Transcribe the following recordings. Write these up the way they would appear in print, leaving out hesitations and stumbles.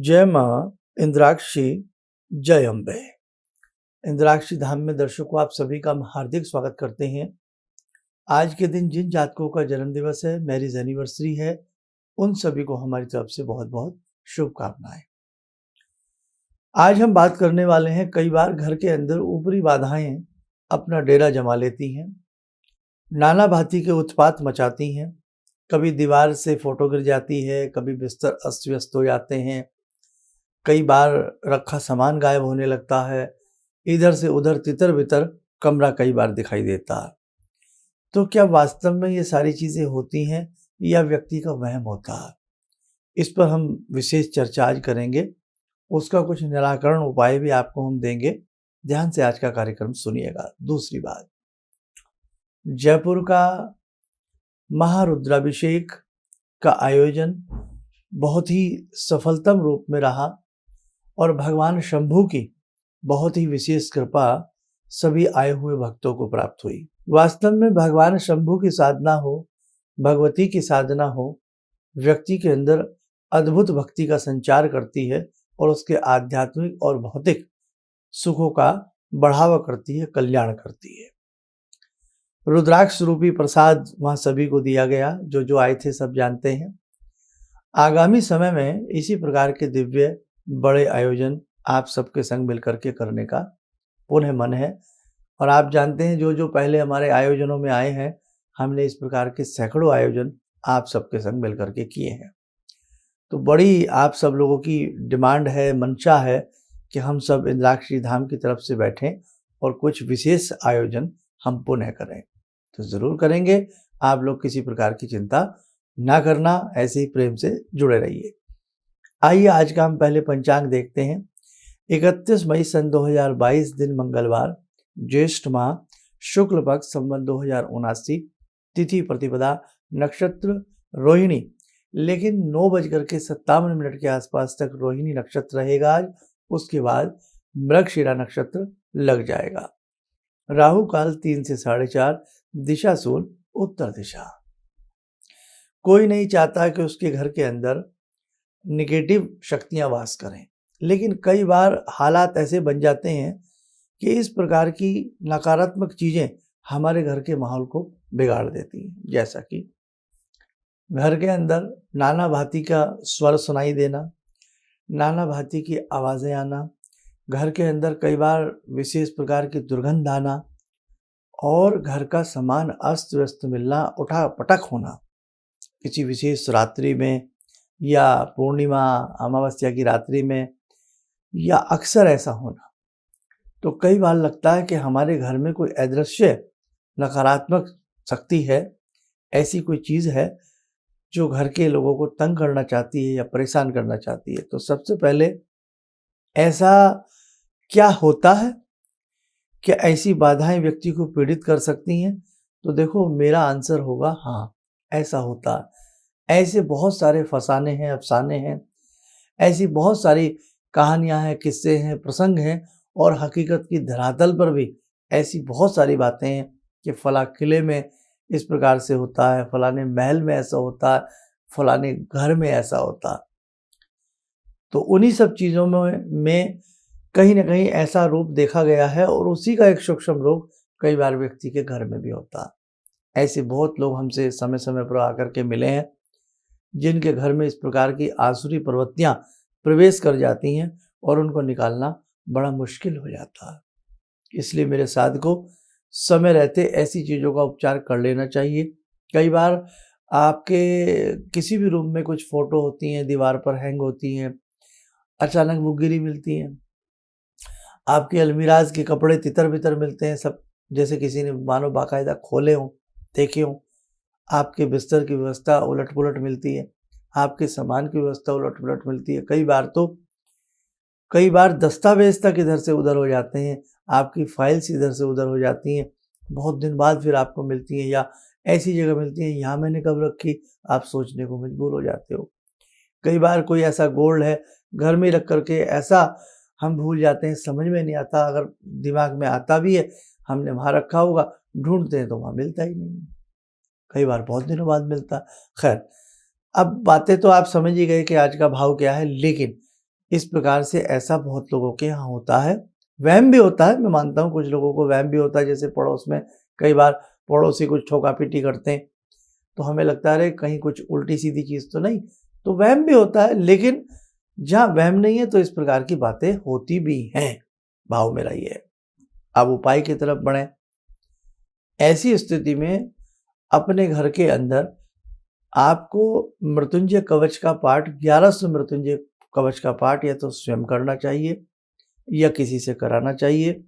जय माँ इंद्राक्षी, जय अम्बे। इंद्राक्षी धाम में दर्शकों आप सभी का हम हार्दिक स्वागत करते हैं। आज के दिन जिन जातकों का जन्म दिवस है, मैरिज एनिवर्सरी है, उन सभी को हमारी तरफ से बहुत बहुत शुभकामनाएं। आज हम बात करने वाले हैं, कई बार घर के अंदर ऊपरी बाधाएं अपना डेरा जमा लेती हैं, नाना भांति के उत्पात मचाती हैं। कभी दीवार से फोटो गिर जाती है, कभी बिस्तर अस्त व्यस्त हो जाते हैं, कई बार रखा सामान गायब होने लगता है, इधर से उधर तितर बितर कमरा कई बार दिखाई देता है। तो क्या वास्तव में ये सारी चीजें होती हैं या व्यक्ति का वहम होता है? इस पर हम विशेष चर्चा आज करेंगे। उसका कुछ निराकरण उपाय भी आपको हम देंगे। ध्यान से आज का कार्यक्रम सुनिएगा। दूसरी बात, जयपुर का महारुद्राभिषेक का आयोजन बहुत ही सफलतम रूप में रहा और भगवान शंभू की बहुत ही विशेष कृपा सभी आए हुए भक्तों को प्राप्त हुई। वास्तव में भगवान शंभू की साधना हो, भगवती की साधना हो, व्यक्ति के अंदर अद्भुत भक्ति का संचार करती है और उसके आध्यात्मिक और भौतिक सुखों का बढ़ावा करती है, कल्याण करती है। रुद्राक्ष रूपी प्रसाद वहां सभी को दिया गया, जो आए थे सब जानते हैं। आगामी समय में इसी प्रकार के दिव्य बड़े आयोजन आप सबके संग मिलकर के करने का पुनः मन है। और आप जानते हैं, जो पहले हमारे आयोजनों में आए हैं, हमने इस प्रकार के सैकड़ों आयोजन आप सबके संग मिलकर के किए हैं। तो बड़ी आप सब लोगों की डिमांड है, मंशा है कि हम सब इंद्राक्षी धाम की तरफ से बैठें और कुछ विशेष आयोजन हम पुनः करें। तो जरूर करेंगे। आप लोग किसी प्रकार की चिंता ना करना, ऐसे ही प्रेम से जुड़े रहिए। आइए आज का हम पहले पंचांग देखते हैं। 31 मई सन 2022 दिन मंगलवार, ज्येष्ठ माह, शुक्ल पक्ष, संवत 2079, तिथि प्रतिपदा, नक्षत्र रोहिणी। लेकिन 9:57 के आसपास तक रोहिणी नक्षत्र रहेगा आज। उसके बाद मृगशिरा नक्षत्र लग जाएगा। राहु काल 3 से 4:30, दिशा शूल उत्तर दिशा। कोई नहीं चाहता कि उसके घर के अंदर निगेटिव शक्तियां वास करें, लेकिन कई बार हालात ऐसे बन जाते हैं कि इस प्रकार की नकारात्मक चीजें हमारे घर के माहौल को बिगाड़ देती हैं। जैसा कि घर के अंदर नाना भांति का स्वर सुनाई देना, नाना भांति की आवाजें आना, घर के अंदर कई बार विशेष प्रकार की दुर्गंध आना और घर का सामान अस्त व्यस्त मिलना, उठा पटक होना किसी विशेष रात्रि में या पूर्णिमा अमावस्या की रात्रि में, या अक्सर ऐसा होना। तो कई बार लगता है कि हमारे घर में कोई अदृश्य नकारात्मक शक्ति है, ऐसी कोई चीज़ है जो घर के लोगों को तंग करना चाहती है या परेशान करना चाहती है। तो सबसे पहले ऐसा क्या होता है? क्या ऐसी बाधाएं व्यक्ति को पीड़ित कर सकती हैं? तो देखो, मेरा आंसर होगा हाँ, ऐसा होता है। ऐसे बहुत सारे फसाने हैं, अफसाने हैं, ऐसी बहुत सारी कहानियां हैं, किस्से हैं, प्रसंग हैं, और हकीकत की धरातल पर भी ऐसी बहुत सारी बातें हैं कि फला किले में इस प्रकार से होता है, फलाने महल में ऐसा होता है, फलाने घर में ऐसा होता है। तो उन्हीं सब चीज़ों में कहीं ना कहीं ऐसा रूप देखा गया है, और उसी का एक सूक्ष्म रूप कई बार व्यक्ति के घर में भी होता है। ऐसे बहुत लोग हमसे समय समय पर आकर के मिले हैं, जिनके घर में इस प्रकार की आसुरी प्रवृत्तियां प्रवेश कर जाती हैं और उनको निकालना बड़ा मुश्किल हो जाता है। इसलिए मेरे साधकों, समय रहते ऐसी चीज़ों का उपचार कर लेना चाहिए। कई बार आपके किसी भी रूम में कुछ फोटो होती हैं, दीवार पर हैंग होती हैं, अचानक वो गिरी मिलती हैं। आपके अलमीराज के कपड़े तितर बितर मिलते हैं सब, जैसे किसी ने मानो बाकायदा खोले हों, देखे हों। आपके बिस्तर की व्यवस्था उलट पुलट मिलती है, आपके सामान की व्यवस्था उलट पुलट मिलती है। कई बार दस्तावेज तक इधर से उधर हो जाते हैं, आपकी फाइल्स इधर से उधर हो जाती हैं, बहुत दिन बाद फिर आपको मिलती हैं, या ऐसी जगह मिलती हैं यहाँ मैंने कब रखी, आप सोचने को मजबूर हो जाते हो। कई बार कोई ऐसा गोल्ड है घर में रख करके, ऐसा हम भूल जाते हैं, समझ में नहीं आता, अगर दिमाग में आता भी है हमने वहाँ रखा होगा, ढूंढते हैं तो वहाँ मिलता ही नहीं, कई बार बहुत दिनों बाद मिलता। खैर, अब बातें तो आप समझ ही गए कि आज का भाव क्या है, लेकिन इस प्रकार से ऐसा बहुत लोगों के यहाँ होता है। वहम भी होता है, मैं मानता हूँ कुछ लोगों को वहम भी होता है, जैसे पड़ोस में कई बार पड़ोसी कुछ ठोका पीटी करते हैं तो हमें लगता है कहीं कुछ उल्टी सीधी चीज़ तो नहीं, तो वहम भी होता है। लेकिन जहाँ वहम नहीं है तो इस प्रकार की बातें होती भी हैं। भाव मेरा ये है, अब उपाय की तरफ बढ़ें। ऐसी स्थिति में अपने घर के अंदर आपको मृत्युंजय कवच का पाठ 1100 मृत्युंजय कवच का पाठ या तो स्वयं करना चाहिए या किसी से कराना चाहिए।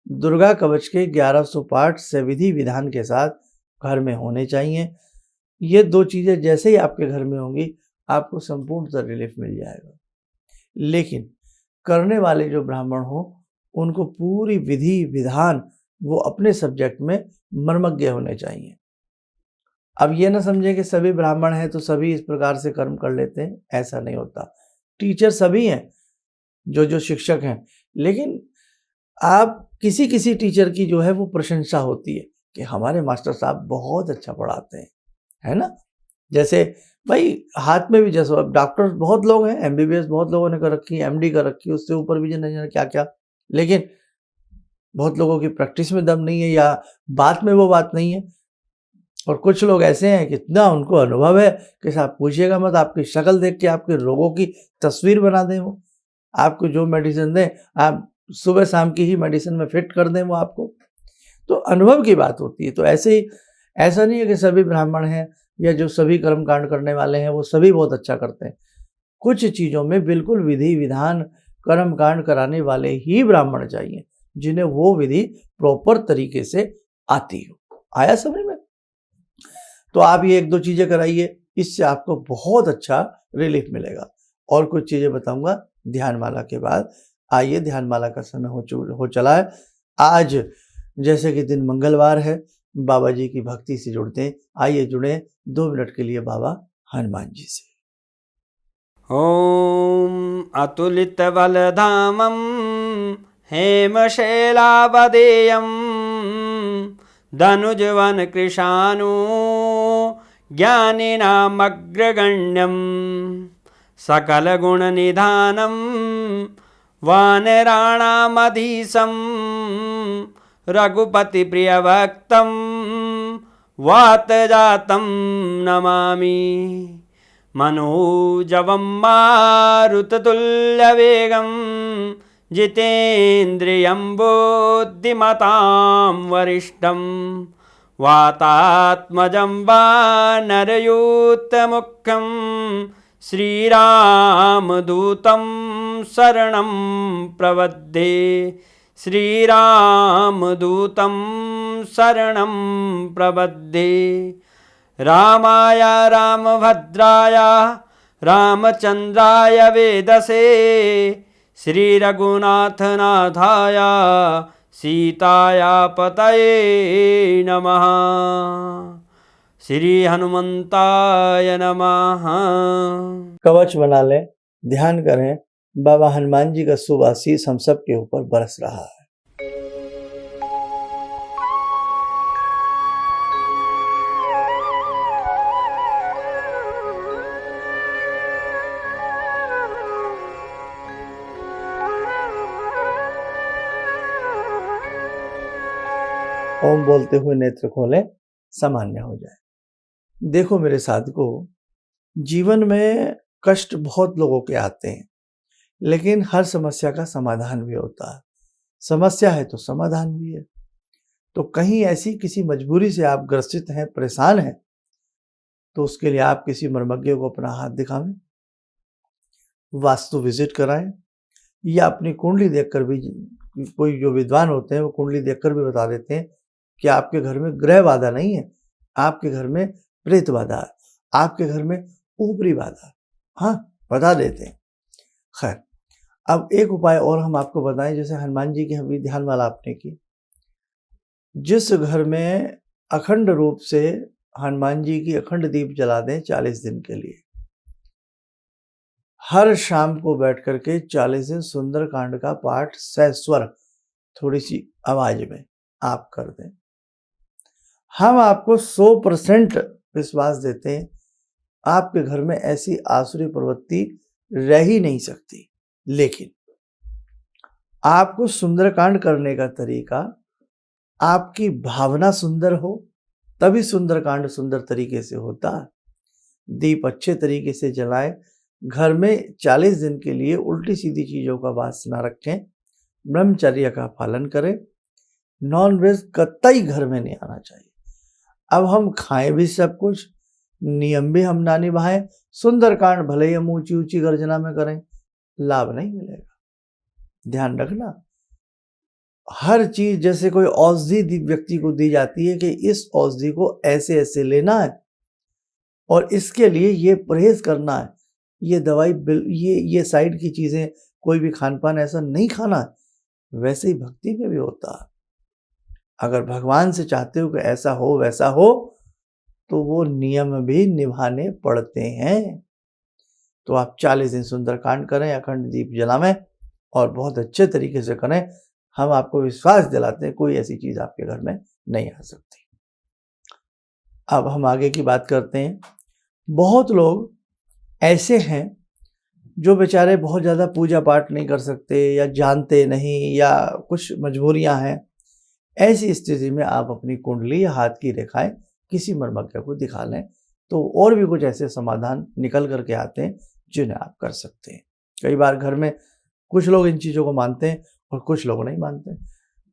दुर्गा कवच के 1100 पाठ सविधि विधान के साथ घर में होने चाहिए। ये 2 चीज़ें जैसे ही आपके घर में होंगी आपको संपूर्णतः रिलीफ मिल जाएगा। लेकिन करने वाले जो ब्राह्मण हो उनको पूरी विधि विधान वो अपने सब्जेक्ट में मर्मज्ञ होने चाहिए। अब ये ना समझें कि सभी ब्राह्मण हैं तो सभी इस प्रकार से कर्म कर लेते हैं, ऐसा नहीं होता। टीचर सभी हैं, जो शिक्षक हैं, लेकिन आप किसी टीचर की जो है वो प्रशंसा होती है कि हमारे मास्टर साहब बहुत अच्छा पढ़ाते हैं, है ना। जैसे भाई हाथ में भी, जैसे डॉक्टर बहुत लोग हैं, एमबीबीएस बहुत लोगों ने कर रखी, एमडी कर रखी, उससे ऊपर भी जाने क्या क्या, लेकिन बहुत लोगों की प्रैक्टिस में दम नहीं है या बात में वो बात नहीं है। और कुछ लोग ऐसे हैं कि इतना उनको अनुभव है कि साहब पूछिएगा मत, आपकी शक्ल देख के आपके रोगों की तस्वीर बना दें। वो आपको जो मेडिसिन दें, आप सुबह शाम की ही मेडिसिन में फिट कर दें वो आपको। तो अनुभव की बात होती है। तो ऐसे ही ऐसा नहीं है कि सभी ब्राह्मण हैं या जो सभी कर्म कांड करने वाले हैं वो सभी बहुत अच्छा करते हैं। कुछ चीज़ों में बिल्कुल विधि विधान कर्म कांड कराने वाले ही ब्राह्मण चाहिए, जिन्हें वो विधि प्रॉपर तरीके से आती हो। आया समझ में? तो आप ये 1-2 चीज़ें कराइए, इससे आपको बहुत अच्छा रिलीफ मिलेगा। और कुछ चीज़ें बताऊंगा ध्यानमाला के बाद। आइए, ध्यानमाला का समय हो चला है। आज जैसे कि दिन मंगलवार है, बाबा जी की भक्ति से जुड़ते हैं। आइए जुड़े 2 मिनट के लिए बाबा हनुमान जी से। ॐ अतुलितबलधामं हेमशैलावदेयं धनुजवनकृशानु ज्ञानिनामग्रगण्यं सकलगुणनिधानं वानराणामधीशं रघुपतिप्रियभक्तं वातजातं नमामि। मनोजवं मारुततुल्यवेगं जितेन्द्रियं बुद्धिमतां वरिष्ठं वातात्मजं वानरयूथमुख्यं श्रीरामदूतं शरणं प्रपद्ये। श्रीरामदूतं शरणं प्रपद्ये। रामाय रामभद्राय रामचन्द्राय वेदसे श्रीरघुनाथनाथाय सीताया पतये नमः। श्री हनुमंताय नमः। कवच बना लें, ध्यान करें, बाबा हनुमान जी का शुभ आशीष हम सब के ऊपर बरस रहा है। ओम बोलते हुए नेत्र खोलें, सामान्य हो जाए। देखो मेरे साधकों, जीवन में कष्ट बहुत लोगों के आते हैं, लेकिन हर समस्या का समाधान भी होता है। समस्या है तो समाधान भी है। तो कहीं ऐसी किसी मजबूरी से आप ग्रसित हैं, परेशान हैं, तो उसके लिए आप किसी मर्मज्ञ को अपना हाथ दिखावें, वास्तु विजिट कराएं, या अपनी कुंडली देखकर भी, कोई जो विद्वान होते हैं वो कुंडली देखकर भी बता देते हैं कि आपके घर में ग्रह बाधा नहीं है, आपके घर में प्रेत बाधा है, आपके घर में ऊपरी बाधा, हाँ बता देते हैं। खैर, अब एक उपाय और हम आपको बताएं, जैसे हनुमान जी की अभी ध्यानमाला आपने की, जिस घर में अखंड रूप से हनुमान जी की अखंड दीप जला दें 40 दिन के लिए, हर शाम को बैठ करके 40 दिन सुंदर कांड का पाठ सस्वर थोड़ी सी आवाज में आप कर दें। हम आपको 100% विश्वास देते हैं, आपके घर में ऐसी आसुरी प्रवृत्ति रह ही नहीं सकती। लेकिन आपको सुंदरकांड करने का तरीका, आपकी भावना सुंदर हो तभी सुंदरकांड सुंदर तरीके से होता है। दीप अच्छे तरीके से जलाएं, घर में 40 दिन के लिए उल्टी सीधी चीज़ों का वास न रखें, ब्रह्मचर्य का पालन करें, नॉन वेज कतई घर में नहीं आना चाहिए। अब हम खाएं भी सब कुछ, नियम भी हम ना निभाएं, सुंदरकांड भले ही हम ऊंची ऊंची गर्जना में करें, लाभ नहीं मिलेगा। ध्यान रखना, हर चीज जैसे कोई औषधि व्यक्ति को दी जाती है कि इस औषधि को ऐसे ऐसे लेना है और इसके लिए ये परहेज करना है, ये दवाई ये साइड की चीजें, कोई भी खान पान ऐसा नहीं खाना है, वैसे ही भक्ति में भी होता है। अगर भगवान से चाहते हो कि ऐसा हो वैसा हो, तो वो नियम भी निभाने पड़ते हैं। तो आप 40 दिन सुंदरकांड करें, अखंड दीप जलाएं और बहुत अच्छे तरीके से करें। हम आपको विश्वास दिलाते हैं कोई ऐसी चीज आपके घर में नहीं आ सकती। अब हम आगे की बात करते हैं। बहुत लोग ऐसे हैं जो बेचारे बहुत ज़्यादा पूजा पाठ नहीं कर सकते या जानते नहीं या कुछ मजबूरियां हैं। ऐसी स्थिति में आप अपनी कुंडली या हाथ की रेखाएं किसी मर्मज्ञ को दिखा लें, तो और भी कुछ ऐसे समाधान निकल करके आते हैं जिन्हें आप कर सकते हैं। कई बार घर में कुछ लोग इन चीज़ों को मानते हैं और कुछ लोग नहीं मानते,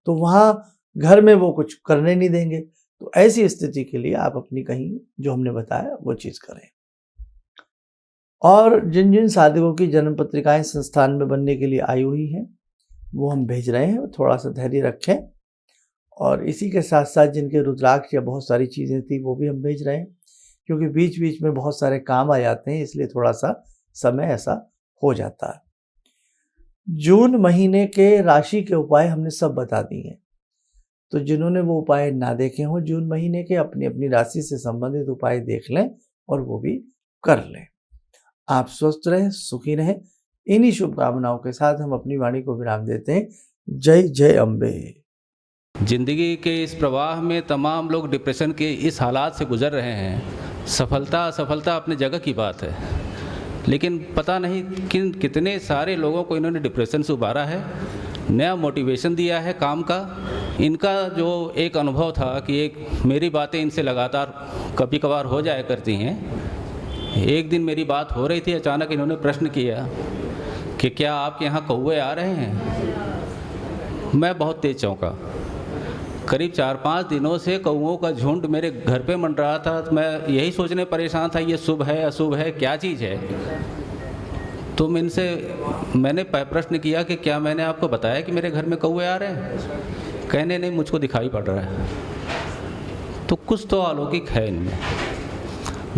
तो वहाँ घर में वो कुछ करने नहीं देंगे। तो ऐसी स्थिति के लिए आप अपनी कहीं जो हमने बताया वो चीज़ करें। और जिन जिन साधकों की जन्म पत्रिकाएं संस्थान में बनने के लिए आई हुई हैं वो हम भेज रहे हैं, थोड़ा सा धैर्य रखें। और इसी के साथ साथ जिनके रुद्राक्ष या बहुत सारी चीज़ें थी वो भी हम भेज रहे हैं, क्योंकि बीच बीच में बहुत सारे काम आ जाते हैं, इसलिए थोड़ा सा समय ऐसा हो जाता है। जून महीने के राशि के उपाय हमने सब बता दिए हैं, तो जिन्होंने वो उपाय ना देखे हों जून महीने के, अपनी अपनी राशि से संबंधित उपाय देख लें और वो भी कर लें। आप स्वस्थ रहें, सुखी रहें। इन्हीं शुभकामनाओं के साथ हम अपनी वाणी को विराम देते हैं। जय जय अम्बे। जिंदगी के इस प्रवाह में तमाम लोग डिप्रेशन के इस हालात से गुजर रहे हैं। सफलता असफलता अपनी जगह की बात है, लेकिन पता नहीं कितने सारे लोगों को इन्होंने डिप्रेशन से उबारा है, नया मोटिवेशन दिया है काम का। इनका जो एक अनुभव था कि एक मेरी बातें इनसे लगातार कभी कभार हो जाया करती हैं। एक दिन मेरी बात हो रही थी, अचानक इन्होंने प्रश्न किया कि क्या आपके यहाँ कौवे आ रहे हैं। मैं बहुत तेज चौंका। करीब 4-5 दिनों से कौवों का झुंड मेरे घर पे मंडरा था। तो मैं यही सोचने परेशान था, ये शुभ है अशुभ है, क्या चीज़ है। तो मैंने प्रश्न किया कि क्या मैंने आपको बताया कि मेरे घर में कौवे आ रहे हैं। कहने नहीं, मुझको दिखाई पड़ रहा है। तो कुछ तो अलौकिक है इनमें।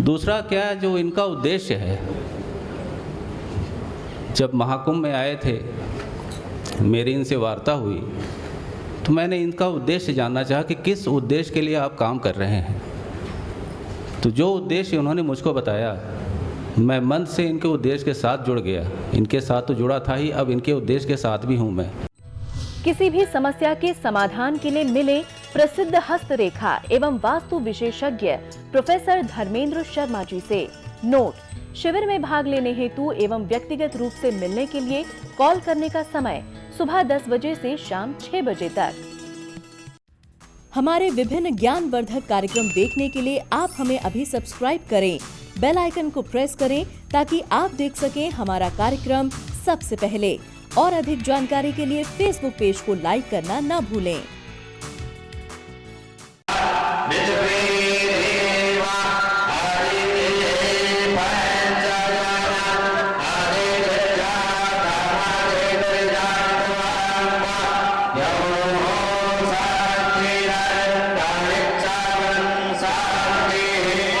दूसरा क्या, जो इनका उद्देश्य है, जब महाकुंभ में आए थे, मेरी इनसे वार्ता हुई, तो मैंने इनका उद्देश्य जानना चाहा कि किस उद्देश्य के लिए आप काम कर रहे हैं। तो जो उद्देश्य उन्होंने मुझको बताया, मैं मन से इनके उद्देश्य के साथ जुड़ गया। इनके साथ तो जुड़ा था ही, अब इनके उद्देश्य के साथ भी हूँ मैं। किसी भी समस्या के समाधान के लिए मिले प्रसिद्ध हस्तरेखा एवं वास्तु विशेषज्ञ प्रोफेसर धर्मेंद्र शर्मा जी से। नोट: शिविर में भाग लेने हेतु एवं व्यक्तिगत रूप से मिलने के लिए कॉल करने का समय सुबह 10 बजे से शाम 6 बजे तक। हमारे विभिन्न ज्ञानवर्धक कार्यक्रम देखने के लिए आप हमें अभी सब्सक्राइब करें, बेल आइकन को प्रेस करें ताकि आप देख सकें हमारा कार्यक्रम सबसे पहले। और अधिक जानकारी के लिए फेसबुक पेज को लाइक करना न भूलें।